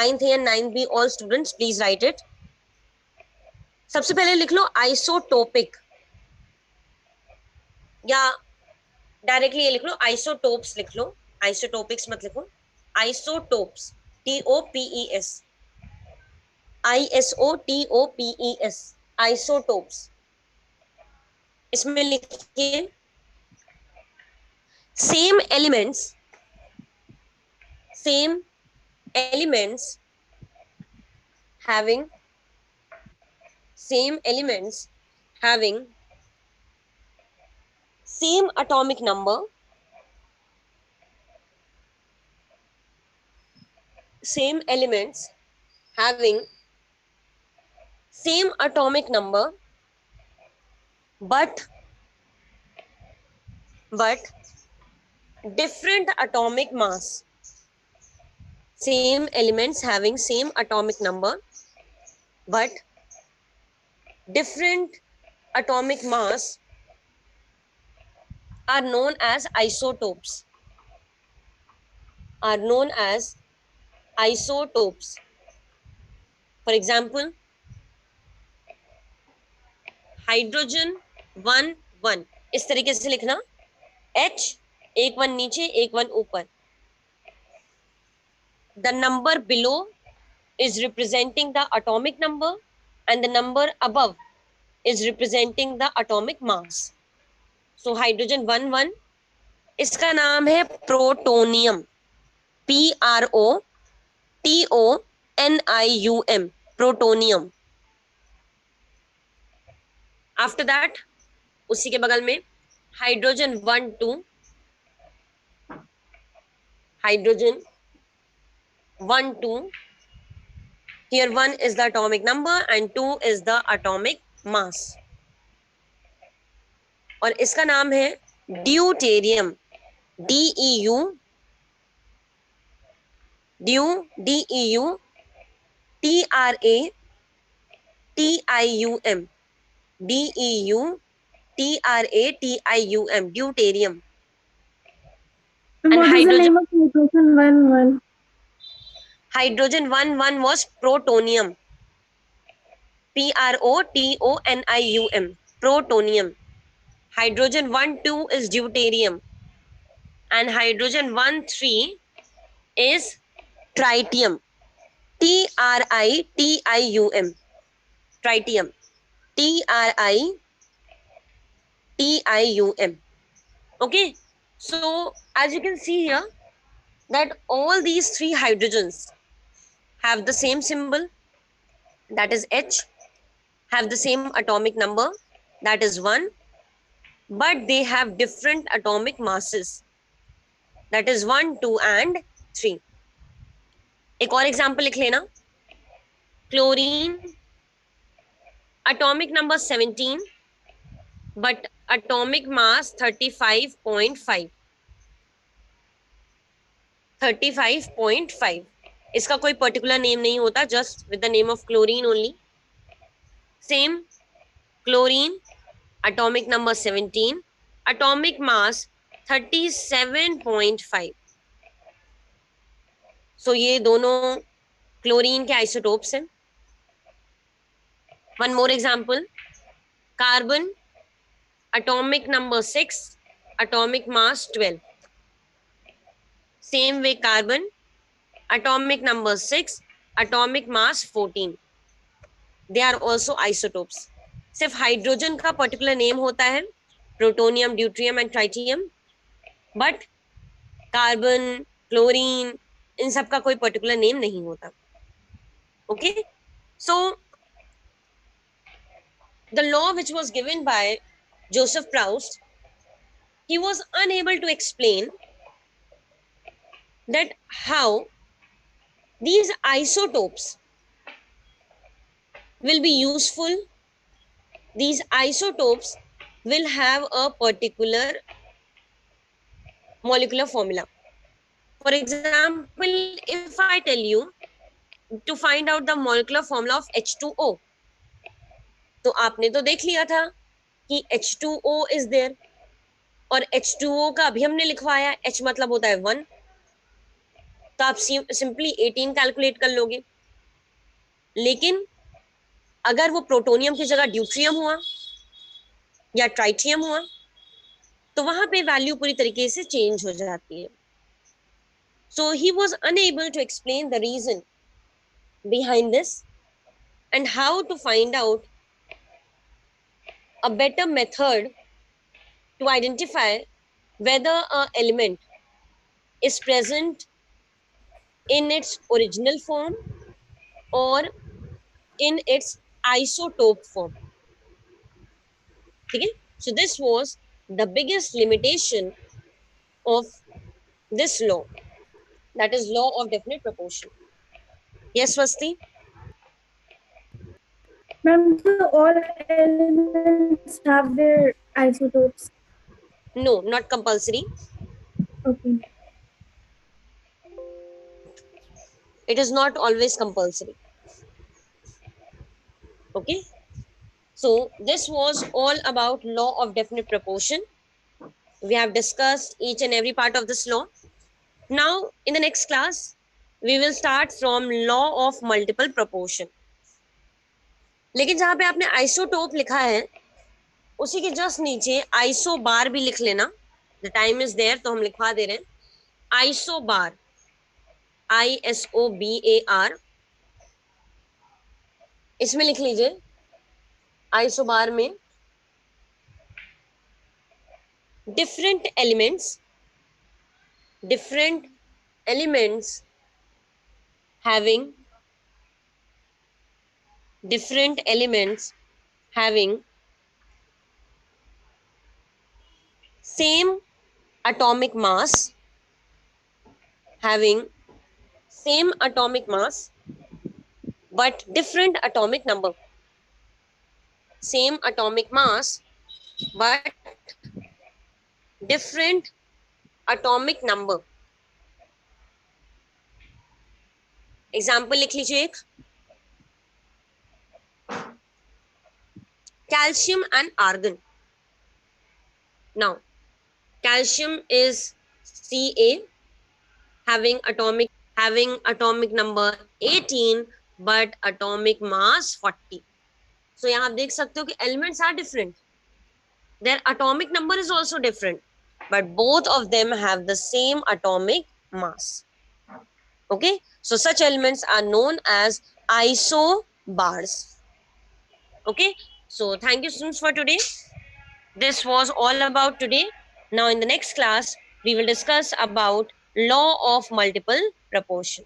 9th A and 9th B all students please write it. सबसे पहले लिख लो isotopic, या डायरेक्टली ये लिख लो आइसोटोप्स लिख लो, आइसोटोपिक्स मत लिखो, आइसोटोप्स, TOPES, ISOTOPES, आइसोटोप्स. इसमें लिखिए same elements having same atomic number, same elements having same atomic number but different atomic mass. Same elements having same atomic number but different atomic mass are known as isotopes. For example, hydrogen 1 इस तरीके से लिखना, H एक 1 नीचे एक 1 ऊपर. The number below is representing the atomic number and the number above is representing the atomic mass. So hydrogen 1 इसका नाम है protonium, PROTONIUM, protonium. After that उसी के बगल में hydrogen 1 2, here 1 is the atomic number and 2 is the atomic mass. और इसका नाम है deuterium, DEU TRATIUM, deuterium. And what is the name of hydrogen 1 Hydrogen 1 was protonium, PROTONIUM, protonium. Hydrogen 1 2 is deuterium and hydrogen 1 3 is tritium, TRITIUM, tritium, TRITIUM. Okay, so as you can see here that all these 3 hydrogens have the same symbol, that is H, have the same atomic number, that is 1, but they have different atomic masses, that is 1 2 and 3. एक और example लिख लेना, chlorine atomic number 17 but atomic mass 35.5. इसका कोई particular name नहीं होता, just with the name of chlorine only. Same chlorine atomic number 17, atomic mass 37.5. सो ये दोनों क्लोरीन के आइसोटोप्स हैं. One more example, carbon atomic number 6, atomic mass 12. Same way carbon, atomic number 6, atomic mass 14. They are also isotopes. सिर्फ hydrogen का particular name होता है, protonium, deuterium and tritium, but carbon, chlorine, इन सब का कोई पर्टिकुलर नेम नहीं होता. Okay, so the law which was given by Joseph Proust, he was unable to explain that how these isotopes will be useful. These isotopes will have a particular molecular formula. For example, if I tell you to find out the molecular formula of H2O, तो आपने तो देख लिया था कि H2O is there, और H2O का अभी हमने लिखवाया, H मतलब होता है 1, तो आप सिंपली 18 कैलकुलेट कर लोगे। लेकिन अगर वो प्रोटोनियम की जगह ड्यूट्रियम हुआ या ट्राइटियम हुआ तो वहां पे वैल्यू पूरी तरीके से चेंज हो जाती है। So he was unable to explain the reason behind this and how to find out a better method to identify whether a element is present in its original form or in its isotope form. Okay? So this was the biggest limitation of this law, that is law of definite proportion. Yes, Swasti? Ma'am, so all elements have their isotopes. No, not compulsory. Okay. It is not always compulsory. Okay? So this was all about law of definite proportion. We have discussed each and every part of this law. Now, in the next class, we will start from law of multiple proportion. लेकिन जहां पे आपने isotope लिखा है उसी के just नीचे iso बार भी लिख लेना। द टाइम इज देयर तो हम लिखवा दे रहे हैं आइसो बार, ISOBAR, इसमें लिख लीजिए आइसो बार में different elements having same atomic mass, having same atomic mass but different atomic number. Same atomic mass but different atomic number. Example लिख लीजिए एक, calcium and argon. Now calcium is Ca, having atomic number 18 but atomic mass 40. So यहाँ आप देख सकते हो कि elements are different, their atomic number is also different, but both of them have the same atomic mass. Okay, so such elements are known as isobars. Okay, so thank you students for today. This was all about today. Now in the next class we will discuss about law of multiple proportion.